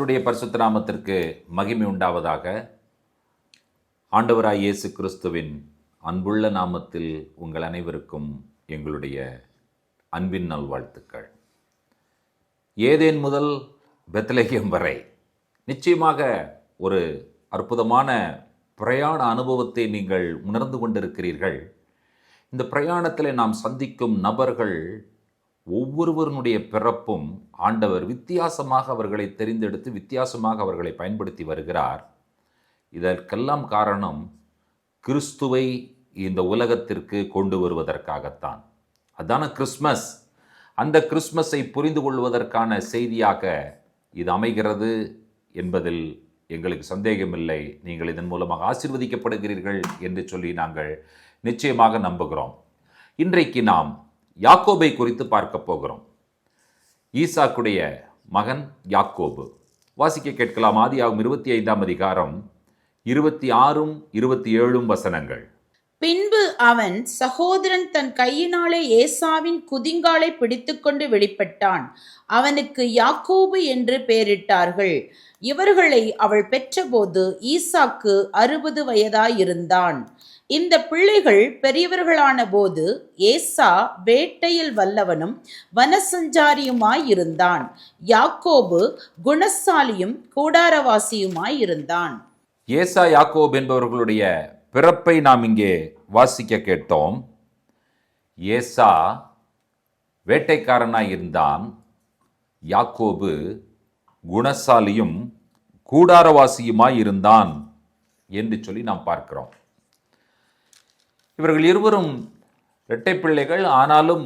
கர்த்தருடைய பரிசுத்த நாமத்திற்கு மகிமை உண்டாவதாக. ஆண்டவராய் இயேசு கிறிஸ்துவின் அன்புள்ள நாமத்தில் உங்கள் அனைவருக்கும் எங்களுடைய அன்பின் நல்வாழ்த்துக்கள். ஏதேன் முதல் பெத்லகேம் வரை நிச்சயமாக ஒரு அற்புதமான பிரயாண அனுபவத்தை நீங்கள் உணர்ந்து கொண்டிருக்கிறீர்கள். இந்த பிரயாணத்தில் நாம் சந்திக்கும் நபர்கள் ஒவ்வொருவருடைய பிறப்பும் ஆண்டவர் வித்தியாசமாக அவர்களை தெரிந்தெடுத்து வித்தியாசமாக அவர்களை பயன்படுத்தி வருகிறார். இதற்கெல்லாம் காரணம் கிறிஸ்துவை இந்த உலகத்திற்கு கொண்டு வருவதற்காகத்தான். அதான கிறிஸ்மஸ். அந்த கிறிஸ்மஸை புரிந்து கொள்வதற்கான செய்தியாக இது அமைகிறது என்பதில் எங்களுக்கு சந்தேகமில்லை. நீங்கள் இதன் மூலமாக ஆசீர்வதிக்கப்படுகிறீர்கள் என்று சொல்லி நாங்கள் நிச்சயமாக நம்புகிறோம். இன்றைக்கு நாம் யாக்கோபை குறித்து பார்க்க போகிறோம். ஈசாக்குடைய மகன் யாக்கோபு. வாசிக்க கேட்கலாம். ஆதியாகமம் 25ஆம் அதிகாரம் 26, 27 வசனங்கள். பின்பு அவன் சகோதரன் தன் கையினாலே ஏசாவின் குதிங்காலை பிடித்துக்கொண்டு வெளிப்பட்டான். அவனுக்கு யாக்கோபு என்று பெயரிட்டார்கள். இவர்களை அவள் பெற்றபோது ஈசாக்கு 60 வயதாயிருந்தான். இந்த பிள்ளைகள் பெரியவர்களான போது ஏசா வேட்டையில் வல்லவனும் வனசஞ்சாரியுமாயிருந்தான். யாக்கோபு குணசாலியும் கூடாரவாசியுமாயிருந்தான். ஏசா யாக்கோபு என்பவர்களுடைய பிறப்பை நாம் இங்கே வாசிக்க கேட்டோம். ஏசா வேட்டைக்காரனாய் இருந்தான். யாக்கோபு குணசாலியும் கூடாரவாசியுமாய் இருந்தான் என்று சொல்லி நாம் பார்க்கிறோம். இவர்கள் இருவரும் இரட்டை பிள்ளைகள். ஆனாலும்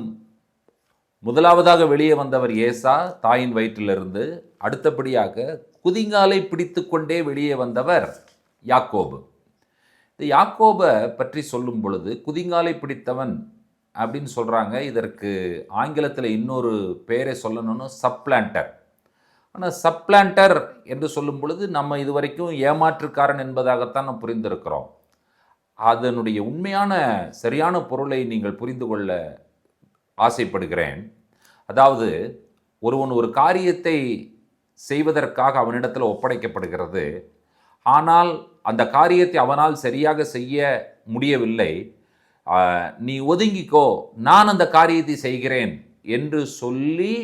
முதலாவதாக வெளியே வந்தவர் ஏசா, தாயின் வயிற்றிலிருந்து. அடுத்தபடியாக குதிங்காலை பிடித்து கொண்டே வெளியே வந்தவர் யாக்கோபு. இந்த யாக்கோபை பற்றி சொல்லும் பொழுது குதிங்காலை பிடித்தவன் அப்படின்னு சொல்கிறாங்க. இதற்கு ஆங்கிலத்தில் இன்னொரு பெயரை சொல்லணும்னு சப்ளான்டர். ஆனால் சப்ளான்டர் என்று சொல்லும் பொழுது நம்ம இதுவரைக்கும் ஏமாற்றுக்காரன் என்பதாகத்தான் நாம் புரிந்திருக்கிறோம். அதனுடைய உண்மையான சரியான பொருளை நீங்கள் புரிந்து கொள்ள ஆசைப்படுகிறேன். அதாவது ஒருவன் ஒரு காரியத்தை செய்வதற்காக அவனிடத்தில் ஒப்படைக்கப்படுகிறது. ஆனால் அந்த காரியத்தை அவனால் சரியாக செய்ய முடியவில்லை. நீ ஒதுங்கிக்கோ, நான் அந்த காரியத்தை செய்கிறேன் என்று சொல்லி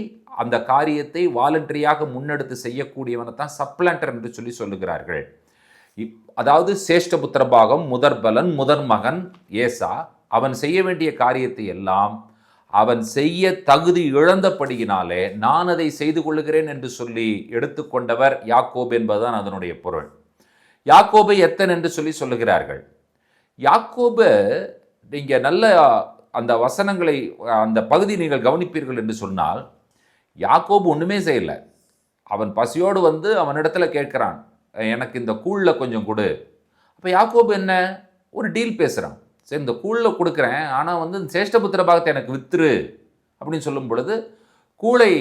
அந்த காரியத்தை வாலண்டரியாக முன்னெடுத்து செய்யக்கூடியவனை தான் சப்ளான்டர் என்று சொல்லி சொல்லுகிறார்கள். அதாவது சேஷ்டபுத்திர பாகம், முதற்பலன், முதற் மகன் ஏசா. அவன் செய்ய வேண்டிய காரியத்தை எல்லாம் அவன் செய்ய தகுதி இழந்தபடியினாலே நான் அதை செய்து கொள்ளுகிறேன் என்று சொல்லி எடுத்துக்கொண்டவர் யாக்கோபு என்பதுதான் அதனுடைய பொருள். யாக்கோபை எத்தன் என்று சொல்லி சொல்லுகிறார்கள். யாக்கோபு, நீங்க நல்ல அந்த வசனங்களை, அந்த பகுதி நீங்கள் கவனிப்பீர்கள் என்று சொன்னால், யாக்கோபு ஒன்றுமே செய்யலை. அவன் பசியோடு வந்து அவனிடத்துல கேட்கிறான், எனக்கு இந்த கூழில் கொஞ்சம் கொடு. அப்போ யாக்கோபு என்ன ஒரு டீல் பேசுகிறான். சரி, இந்த கூழில் கொடுக்குறேன், ஆனால் வந்து சேஷ்டபுத்திர பாகத்தை எனக்கு வித்துரு அப்படின்னு சொல்லும் பொழுது கூளை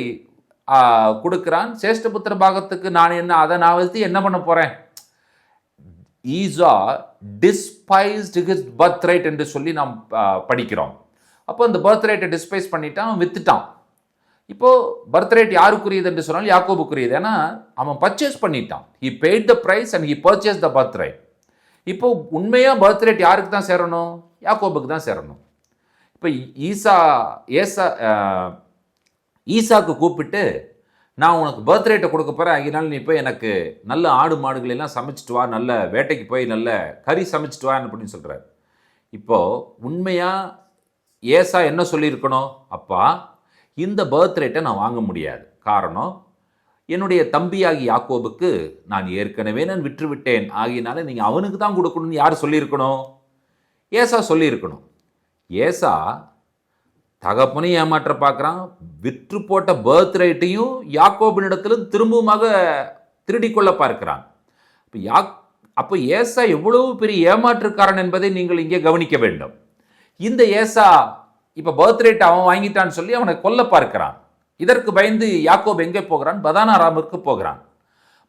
கொடுக்குறான். சேஷ்டபுத்திர பாகத்துக்கு நான் என்ன, அதை நான் வச்சு என்ன பண்ண போகிறேன்? ஈசா டிஸ்பைஸ்டு ஹிஸ் பர்த் ரைட் என்று சொல்லி நாம் படிக்கிறோம். அப்போ இந்த பர்த் ரைட்டை டிஸ்பைஸ் பண்ணிட்டான், வித்துட்டான். இப்போது பர்த் ரைட் யாருக்குரியது என்று சொன்னால் யாக்கோபுக்குரியது. ஏன்னா அவன் பர்ச்சேஸ் பண்ணிட்டான். He paid the price and he purchase the berth right. இப்போ உண்மையாக பர்த் ரைட் யாருக்கு தான் சேரணும்? யாக்கோபுக்கு தான் சேரணும். இப்போ ஈசாக்கு கூப்பிட்டு, நான் உனக்கு பர்த் ரைட்டை கொடுக்க போகிறேன், அதனால நீ போய் எனக்கு நல்ல ஆடு மாடுகள் எல்லாம் சமைச்சிட்டு வா, நல்ல வேட்டைக்கு போய் நல்ல கறி சமைச்சிட்டு வா அப்படின்னு சொல்கிறார். இப்போது உண்மையாக ஏசா என்ன சொல்லியிருக்கணும்? அப்பா, இந்த பர்த் ரைட்டை நான் வாங்க முடியாது. காரணம், என்னுடைய தம்பியாகி யாக்கோபுக்கு நான் ஏற்கனவே நான் விற்றுவிட்டேன், ஆகியனால நீங்கள் அவனுக்கு தான் கொடுக்கணும்னு யார் சொல்லியிருக்கணும்? ஏசா சொல்லியிருக்கணும். ஏசா தகப்பனையும் ஏமாற்ற பார்க்குறான். விற்று போட்ட பர்த் ரைட்டையும் யாக்கோபினிடத்தில் திரும்பவுமாக திருடிக்கொள்ள பார்க்கிறான். அப்போ ஏசா எவ்வளவு பெரிய ஏமாற்றுக்காரன் என்பதை நீங்கள் இங்கே கவனிக்க வேண்டும். இந்த ஏசா இப்போ பர்த் ரைட் அவன் வாங்கிட்டான்னு சொல்லி அவனை கொல்ல பார்க்கிறான். இதற்கு பயந்து யாக்கோபு எங்கே போகிறான்? பதானாராமுக்கு போகிறான்.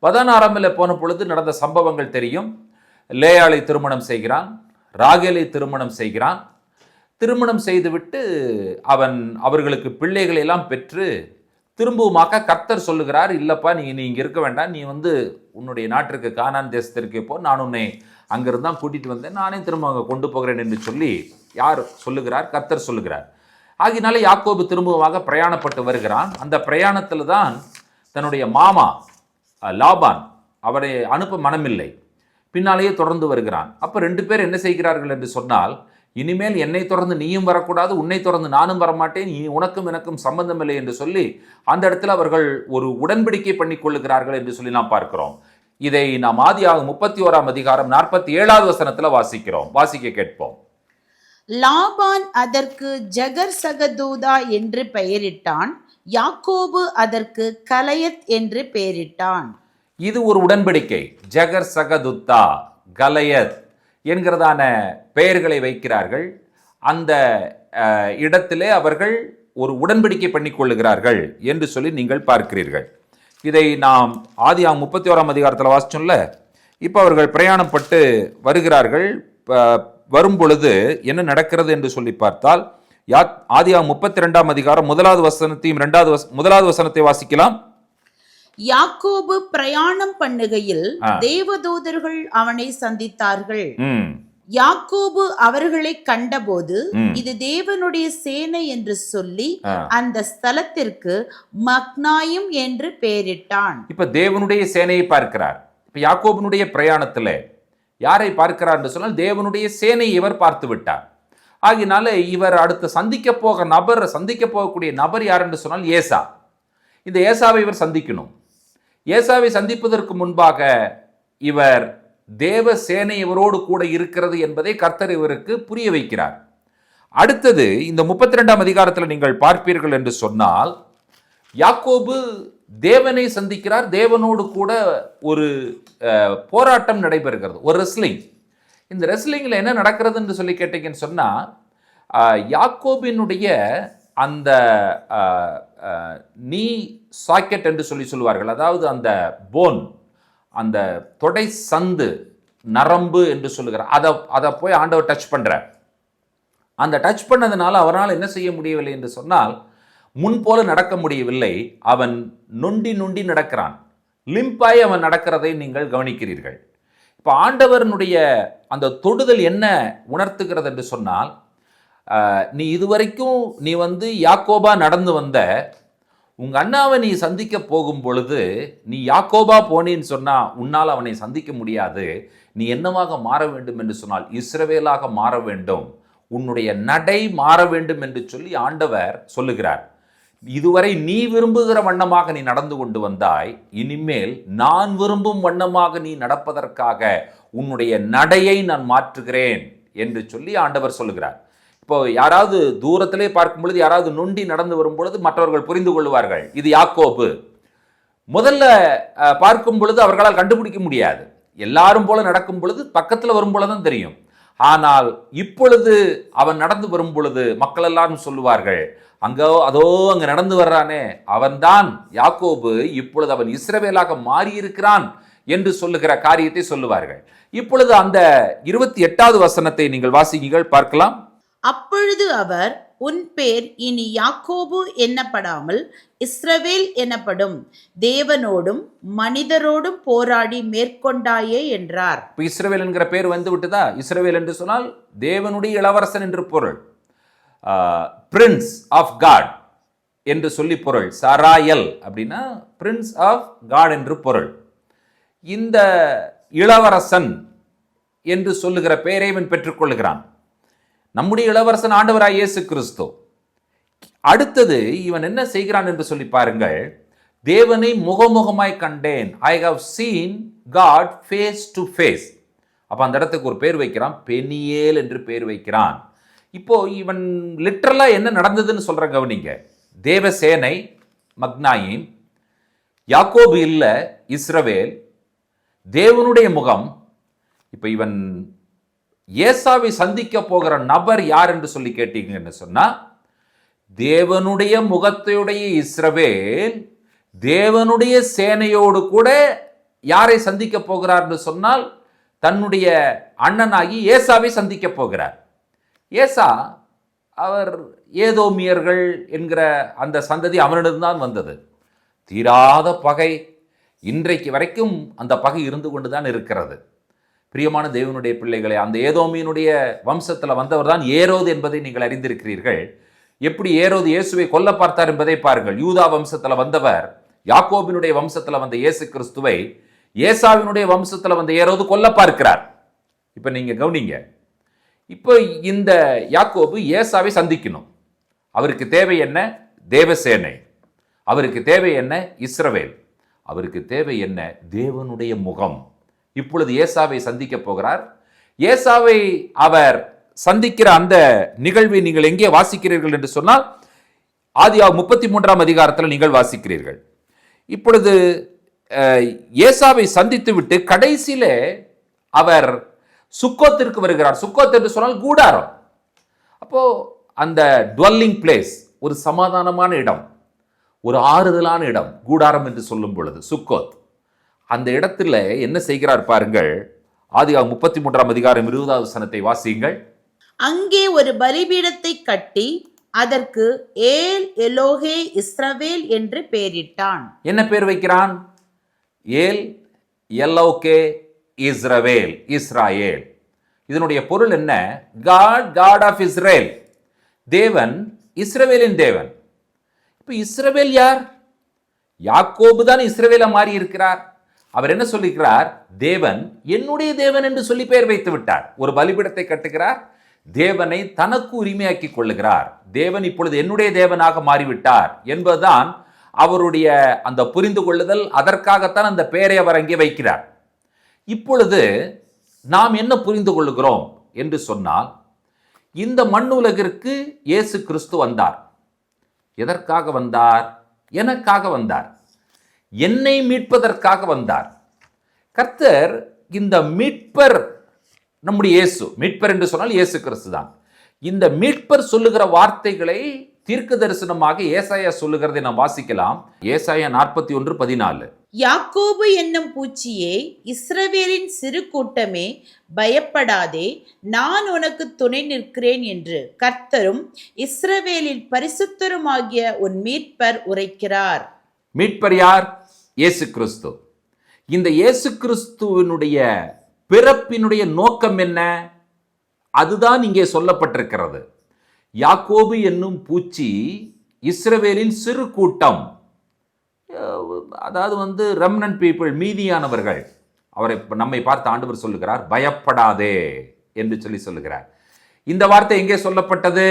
பதானாராமில் போன பொழுது நடந்த சம்பவங்கள் தெரியும். லேயாளை திருமணம் செய்கிறான், ராகேலை திருமணம் செய்கிறான். திருமணம் செய்துவிட்டு அவர்களுக்கு பிள்ளைகளை எல்லாம் பெற்று திரும்பவுமாக கர்த்தர் சொல்லுகிறார், இல்லப்பா நீ இங்க இருக்க வேண்டாம், நீ உன்னுடைய நாட்டிற்கு கானான் தேசத்திற்கு போ, நான் உன்னை அங்கிருந்து தான் கூட்டிட்டு வந்தேன், நானே திரும்ப அங்கே கொண்டு போகிறேன் என்று சொல்லி யார் சொல்லுகிறார்? கர்த்தர் சொல்லுகிறார். ஆகினால யாக்கோபு திரும்பவுமாக பிரயாணப்பட்டு வருகிறான். அந்த பிரயாணத்தில் தான் தன்னுடைய மாமா லாபான் அவரை அனுப்ப மனமில்லை, பின்னாலேயே தொடர்ந்து வருகிறான். அப்போ 2 பேர் என்ன செய்கிறார்கள் என்று சொன்னால், இனிமேல் என்னை தொடர்ந்து நீயும் வரக்கூடாது, உன்னை தொடர்ந்து நானும் வரமாட்டேன், உனக்கும் எனக்கும் சம்பந்தம் இல்லை என்று சொல்லி அந்த இடத்துல அவர்கள் ஒரு உடன்படிக்கை பண்ணி கொள்ளுகிறார்கள் என்று சொல்லி நாம் பார்க்கிறோம். இதை நாம் ஆதியாகமம் 31ஆம் அதிகாரம் 47வது வசனத்தில் வாசிக்கிறோம். வாசிக்க கேட்போம். லாபான் அதற்கு ஜகர் சகதூதா என்று பெயரிட்டான், யாக்கோபு அதற்கு கலயத் என்று பெயரிட்டான். இது ஒரு உடன்படிக்கை. ஜகர் சகதுத்தா, கலயத் என்கிறதான பெயர்களை வைக்கிறார்கள். அந்த இடத்திலே அவர்கள் ஒரு உடன்படிக்கை பண்ணி கொள்ளுகிறார்கள் என்று சொல்லி நீங்கள் பார்க்கிறீர்கள். இதை நாம் ஆதியாகமம் 31ஆம் அதிகாரத்தில் வாசிச்சோம்ல. இப்போ அவர்கள் பிரயாணப்பட்டு வருகிறார்கள். வரும் பொழுது என்ன நடக்கிறது என்று சொல்லி பார்த்தால், ஆதியாகமம் 32ஆம் அதிகாரம் 1வது வசனத்தையும் 1வது வசனத்தை வாசிக்கலாம். யாக்கோபு பிரயாணம் பண்ணுகையில் தேவதூதர்கள் அவனை சந்தித்தார்கள். யாக்கோபு அவர்களை கண்டபோது இது தேவனுடைய சேனை என்று சொல்லி அந்த ஸ்தலத்திற்கு மக்னாயும் என்று பெயரிட்டான். இப்ப தேவனுடைய சேனையை பார்க்கிறார். இப்ப யாக்கோபனுடைய பிரயாணத்துல யாரை பார்க்கிறார் என்று சொன்னால், தேவனுடைய சேனையை இவர் பார்த்து விட்டார். ஆகினால இவர் அடுத்து சந்திக்க போகக்கூடிய நபர் யார் என்று சொன்னால் ஏசா. இந்த ஏசாவை இவர் சந்திக்கணும். ஏசாவை சந்திப்பதற்கு முன்பாக இவர் தேவ சேனை இவரோடு கூட இருக்கிறது என்பதை கர்த்தர் இவருக்கு புரிய வைக்கிறார். அடுத்தது இந்த 32ஆம் அதிகாரத்தில் நீங்கள் பார்ப்பீர்கள் என்று சொன்னால், யாக்கோபு தேவனை சந்திக்கிறார். தேவனோடு கூட ஒரு போராட்டம் நடைபெறுகிறது, ஒரு ரெஸ்லிங். இந்த ரெஸ்லிங்கில் என்ன நடக்கிறது என்று சொல்லி கேட்டீங்கன்னு சொன்னால், யாக்கோபினுடைய அந்த நீ சாக்கெட் என்று சொல்லுவார்கள், அதாவது அந்த போன், அந்த தொடை சந்து நரம்பு என்று சொல்லுகிறார், அதை போய் ஆண்டவர் டச் பண்ணுறார். அந்த டச் பண்ணதுனால அவரால் என்ன செய்ய முடியவில்லை என்று சொன்னால், முன்போல நடக்க முடியவில்லை. அவன் நொண்டி நடக்கிறான். லிம்பாய் அவன் நடக்கிறதை நீங்கள் கவனிக்கிறீர்கள். இப்போ ஆண்டவரனுடைய அந்த தொடுதல் என்ன உணர்த்துகிறது என்று சொன்னால், நீ இதுவரைக்கும் நீ யாக்கோபா நடந்து வந்த, உங்க அண்ணாவை நீ சந்திக்க போகும் பொழுது நீ யாக்கோபா போனேன்னு சொன்னா உன்னால் அவனை சந்திக்க முடியாது. நீ என்னவாக மாற வேண்டும் என்று சொன்னால் இஸ்ரவேலாக மாற வேண்டும், உன்னுடைய நடை மாற வேண்டும் என்று சொல்லி ஆண்டவர் சொல்லுகிறார். இதுவரை நீ விரும்புகிற வண்ணமாக நீ நடந்து கொண்டு வந்தாய், இனிமேல் நான் விரும்பும் வண்ணமாக நீ நடப்பதற்காக உன்னுடைய நடையை நான் மாற்றுகிறேன் என்று சொல்லி ஆண்டவர் சொல்லுகிறார். இப்போ யாராவது தூரத்திலே பார்க்கும் பொழுது, யாராவது நொண்டி நடந்து வரும் பொழுது மற்றவர்கள் புரிந்து கொள்வார்கள் இது யாக்கோபு. முதல்ல பார்க்கும் பொழுது அவர்களால் கண்டுபிடிக்க முடியாது. எல்லாரும் போல நடக்கும் பொழுது பக்கத்தில் வரும் பொழுதுதான் தெரியும். ஆனால் இப்பொழுது அவன் நடந்து வரும் பொழுது மக்கள் எல்லாரும் சொல்லுவார்கள், அங்க நடந்து வர்றானே அவன்தான் யாக்கோபு, இப்பொழுது அவன் இஸ்ரவேலாக மாறியிருக்கிறான் என்று சொல்லுகிற காரியத்தை சொல்லுவார்கள். இப்பொழுது அந்த 28வது வசனத்தை நீங்கள் வாசிங்கள், பார்க்கலாம். அப்பொழுது அவர், உன் பேர் இனி யாக்கோபு என்னப்படாமல் இஸ்ரவேல் எனப்படும், தேவனோடும் மனிதரோடும் போராடி மேற்கொண்டாயே என்றார். இப்போ இஸ்ரவேல் என்கிற பேர் விட்டுதா? இஸ்ரவேல் என்று சொன்னால் தேவனுடைய இளவரசன் என்று பொருள். பிரின்ஸ் ஆஃப் காட் என்று சொல்லி பொருள். சராயல் அப்படின்னா பிரின்ஸ் ஆஃப் காட் என்று பொருள். இந்த இளவரசன் என்று சொல்லுகிற பெயரை இவன் பெற்றுக்கொள்கிறான். நம்முடைய இளவரசன் ஆண்டவராய் இயேசு கிறிஸ்து. அடுத்தது இவன் என்ன செய்கிறான் என்று சொல்லி பாருங்கள். தேவனை முகமுகமாய் கண்டேன், I have seen God face to face. அப்போ அந்த இடத்துக்கு ஒரு பேர் வைக்கிறான், பெனியேல் என்று பேர் வைக்கிறான். இப்போ இவன் லிட்டரலா என்ன நடந்ததுன்னு சொல்ற கவனிங்க. தேவசேனை மக்னாயிம், யாக்கோபு இல்ல இஸ்ரவேல், தேவனுடைய முகம். இப்போ இவன் ஏசாவை சந்திக்க போகிற நபர் யார் என்று சொல்லி கேட்டீங்கன்னு சொன்னா, தேவனுடைய முகத்தையுடைய இஸ்ரவேல் தேவனுடைய சேனையோடு கூட யாரை சந்திக்க போகிறார் என்று சொன்னால், தன்னுடைய அண்ணனாகி ஏசாவை சந்திக்க போகிறார். ஏசா அவர் ஏதோமியர்கள் என்கிற அந்த சந்ததி அவனிடம்தான் வந்தது. தீராத பகை, இன்றைக்கு வரைக்கும் அந்த பகை இருந்து கொண்டுதான் இருக்கிறது. பிரியமான தேவனுடைய பிள்ளைகளை, அந்த ஏதோமியினுடைய வம்சத்தில் வந்தவர் தான் ஏரோது என்பதை நீங்கள் அறிந்திருக்கிறீர்கள். எப்படி ஏரோது இயேசுவை கொல்ல பார்த்தார் என்பதை பாருங்கள். யூதா வம்சத்தில் வந்தவர் யாக்கோபினுடைய வம்சத்தில் வந்த இயேசு கிறிஸ்துவை ஏசாவினுடைய வம்சத்தில் வந்த ஏரோது கொல்ல பார்க்கிறார். இப்ப நீங்க கவனிங்க. இப்போ இந்த யாக்கோபு ஏசாவை சந்திக்கணும். அவருக்கு தேவை என்ன? தேவசேனை. அவருக்கு தேவை என்ன? இஸ்ரவேல். அவருக்கு தேவை என்ன? தேவனுடைய முகம். இப்பொழுது ஏசாவை சந்திக்க போகிறார். ஏசாவை அவர் சந்திக்கிற அந்த நிகழ்வை நீங்கள் எங்கே வாசிக்கிறீர்கள் என்று சொன்னால் ஆதியாகமம் 33ஆம் அதிகாரத்தில் நீங்கள் வாசிக்கிறீர்கள். இப்பொழுது ஏசாவை சந்தித்து விட்டு கடைசியிலே அவர் சுக்கோத்திற்கு வருகிறார். சுக்கோத் என்று சொன்னால் கூடாரம். அப்போ அந்த டுவெல்லிங் பிளேஸ், ஒரு சமாதானமான இடம், ஒரு ஆறுதலான இடம், கூடாரம் என்று சொல்லும் பொழுது சுக்கோத். அந்த இடத்துல என்ன செய்கிறார் பாருங்கள். ஆதியாகமம் 33ஆம் அதிகாரம் 20வது வசனத்தை வாசியுங்கள். அங்கே ஒரு பலிபீடத்தை கட்டி அதற்கு ஏல் எலோகே இஸ்ரவேல் என்று பெயரிட்டான். என்ன பேர் வைக்கிறான்? ஏல் எலோகே இஸ்ரவேல், இஸ்ராயேல். இதனுடைய பொருள் என்ன? God, God of Israel. தேவன் இஸ்ரவேலின் தேவன். இப்ப இஸ்ரவேல் யார்? யாக்கோபு தான் இஸ்ரவேலா மாறி இருக்கிறார். அவர் என்ன சொல்லிக்கிறார்? தேவன் என்னுடைய தேவன் என்று சொல்லி பெயர் வைத்து விட்டார். ஒரு பலிபீடத்தை கட்டுகிறார், தேவனை தனக்கு உரிமையாக்கி கொள்ளுகிறார். தேவன் இப்பொழுது என்னுடைய தேவனாக மாறிவிட்டார் என்பதுதான் அவருடைய அந்த புரிந்து கொள்ளுதல். அதற்காகத்தான் அந்த பெயரை அவர் அங்கே வைக்கிறார். இப்பொழுது நாம் என்ன புரிந்து கொள்ளுகிறோம் என்று சொன்னால், இந்த மண்ணுலகிற்கு இயேசு கிறிஸ்து வந்தார். எதற்காக வந்தார்? எனக்காக வந்தார். என்னை மீட்பதற்காக வந்தார். கர்த்தர் இந்த மீட்பர், நம்முடைய இயேசு மீட்பர் என்று சொன்னால் இயேசு கிறிஸ்து தான். இந்த மீட்பர் சொல்லுகிற வார்த்தைகளை தீர்க்க தரிசனமாக ஏசாயா சொல்லுகிறதை நாம் வாசிக்கலாம். ஏசாயா 41:14. யாக்கோபு என்னும் பூச்சியே, இஸ்ரவேலின் சிறு கூட்டமே, பயப்படாதே, நான் உனக்கு துணை நிற்கிறேன் என்று கர்த்தரும் இஸ்ரவேலின் பரிசுத்தருமாகிய உன் மீட்பர் உரைக்கிறார். மீட்பர் யார்? இயேசு கிறிஸ்து. இந்த இயேசு கிறிஸ்துவினுடைய பிறப்பினுடைய நோக்கம் என்ன? அதுதான் இங்கே சொல்லப்பட்டிருக்கிறது. யாக்கோபு என்னும் பூச்சி, இஸ்ரவேலின் சிறு கூட்டம், அதாவது ரெமனன்ட் பீப்புள், மீதியானவர்கள். அவரை நம்மை பார்த்து ஆண்டவர் சொல்லுகிறார், பயப்படாதே என்று சொல்லுகிறார். இந்த வார்த்தை எங்கே சொல்லப்பட்டது?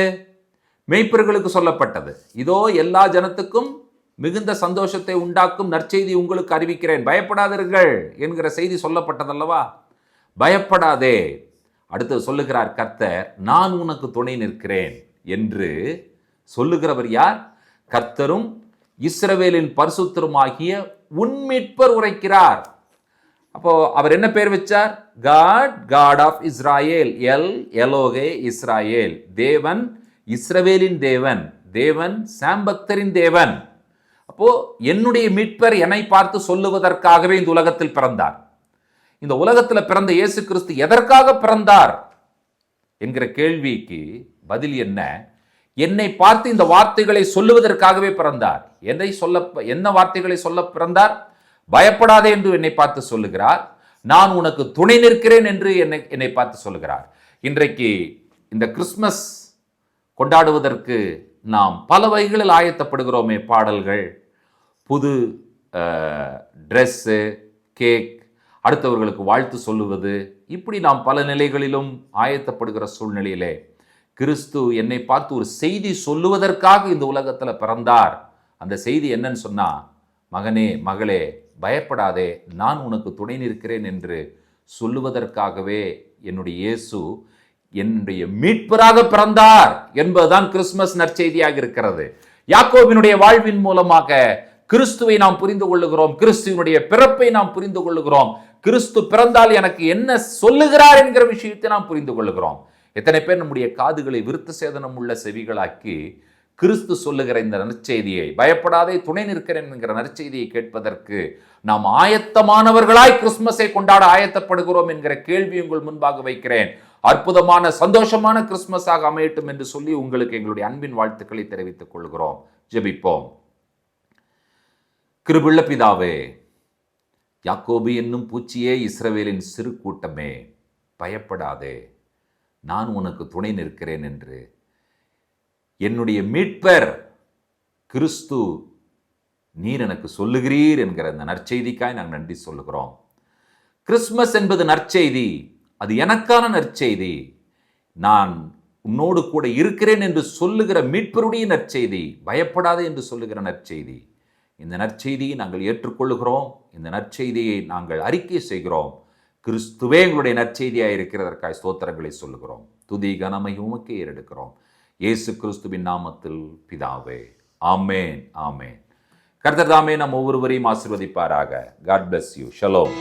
மேய்ப்பர்களுக்கு சொல்லப்பட்டது. இதோ எல்லா ஜனத்துக்கும் மிகுந்த சந்தோஷத்தை உண்டாக்கும் நற்செய்தி உங்களுக்கு அறிவிக்கிறேன், பயப்படாதீர்கள் என்கிற செய்தி சொல்லப்பட்டதல்லவா? பயப்படாதே. அடுத்து சொல்லுகிறார் கர்த்தர், நான் உனக்கு துணை நிற்கிறேன் என்று சொல்லுகிறவர் யார்? கர்த்தரும் இஸ்ரவேலின் பரிசுத்தருமாகிய உன் மீட்பர் உரைக்கிறார். அப்போ அவர் என்ன பேர் வச்சார்? God, God of Israel. El Elohe Israel. தேவன் இஸ்ரவேலின் தேவன், தேவன் சாம்பக்தரின் தேவன். அப்போ என்னுடைய மீட்பர் என்னை பார்த்து சொல்லுவதற்காகவே இந்த உலகத்தில் பிறந்தார். இந்த உலகத்தில் பிறந்த இயேசு கிறிஸ்து எதற்காக பிறந்தார் என்கிற கேள்விக்கு பதில் என்ன? என்னை பார்த்து இந்த வார்த்தைகளை சொல்லுவதற்காகவே பிறந்தார். என்ன வார்த்தைகளை சொல்ல பிறந்தார்? பயப்படாதே என்று என்னை பார்த்து சொல்லுகிறார். நான் உனக்கு துணை நிற்கிறேன் என்று என்னை பார்த்து சொல்லுகிறார். இன்றைக்கு இந்த கிறிஸ்மஸ் கொண்டாடுவதற்கு நாம் பல வகைகளில் ஆயத்தப்படுகிறோமே. பாடல்கள், புது ட்ரெஸ்ஸு, கேக், அடுத்தவர்களுக்கு வாழ்த்து சொல்லுவது, இப்படி நாம் பல நிலைகளிலும் ஆயத்தப்படுகிற சூழ்நிலையிலே கிறிஸ்து என்னை பார்த்து ஒரு செய்தி சொல்லுவதற்காக இந்த உலகத்தில் பிறந்தார். அந்த செய்தி என்னன்னு சொன்னா, மகனே மகளே பயப்படாதே, நான் உனக்கு துணை நிற்கிறேன் என்று சொல்லுவதற்காகவே என்னுடைய இயேசு என்னுடைய மீட்பராக பிறந்தார் என்பதுதான் கிறிஸ்துமஸ் நற்செய்தியாக இருக்கிறது. யாக்கோபினுடைய வாழ்வின் மூலமாக கிறிஸ்துவை நாம் புரிந்து கொள்ளுகிறோம். கிறிஸ்துவனுடைய பிறப்பை நாம் புரிந்து கொள்ளுகிறோம். கிறிஸ்து பிறந்தால் எனக்கு என்ன சொல்லுகிறார் என்கிற விஷயத்தை நாம் புரிந்து கொள்ளுகிறோம். எத்தனை பேர் நம்முடைய காதுகளை விருத்த சேதனம் உள்ள செவிகளாக்கி கிறிஸ்து சொல்லுகிற இந்த நற்செய்தியை, பயப்படாதே துணை நிற்கிறேன் என்கிற நற்செய்தியை கேட்பதற்கு நாம் ஆயத்தமானவர்களாய் கிறிஸ்துமஸை கொண்டாட ஆயத்தப்படுகிறோம் என்கிற கேள்வி உங்கள் முன்பாக வைக்கிறேன். அற்புதமான சந்தோஷமான கிறிஸ்துமஸாக அமையட்டும் என்று சொல்லி உங்களுக்கு எங்களுடைய அன்பின் வாழ்த்துக்களை தெரிவித்துக் கொள்கிறோம். ஜெபிப்போம். கிருபையுள்ள பிதாவே, யாக்கோபு என்னும் பூச்சியே, இஸ்ரவேலின் சிறு கூட்டமே, பயப்படாதே, நான் உனக்கு துணை நிற்கிறேன் என்று என்னுடைய மீட்பர் கிறிஸ்து நீர் எனக்கு சொல்லுகிறீர் என்கிற அந்த நற்செய்திக்காய் நாங்கள் நன்றி சொல்லுகிறோம். கிறிஸ்மஸ் என்பது நற்செய்தி, அது எனக்கான நற்செய்தி. நான் உன்னோடு கூட இருக்கிறேன் என்று சொல்லுகிற மீட்பருடைய நற்செய்தி, பயப்படாதே என்று சொல்லுகிற நற்செய்தி. இந்த நற்செய்தியை நாங்கள் ஏற்றுக்கொள்ளுகிறோம். இந்த நற்செய்தியை நாங்கள் அறிக்கை செய்கிறோம். கிறிஸ்துவே எங்களுடைய நற்செய்தியாக இருக்கிறதற்காய் ஸ்தோத்திரங்களை சொல்லுகிறோம். துதி கனமை உமக்கே ஏறெடுக்கிறோம். இயேசு கிறிஸ்துவின் நாமத்தில் பிதாவே, ஆமேன், ஆமேன். கர்த்தர் தாமே நம் ஒவ்வொருவரையும் ஆசீர்வதிப்பாராக. God bless you. Shalom.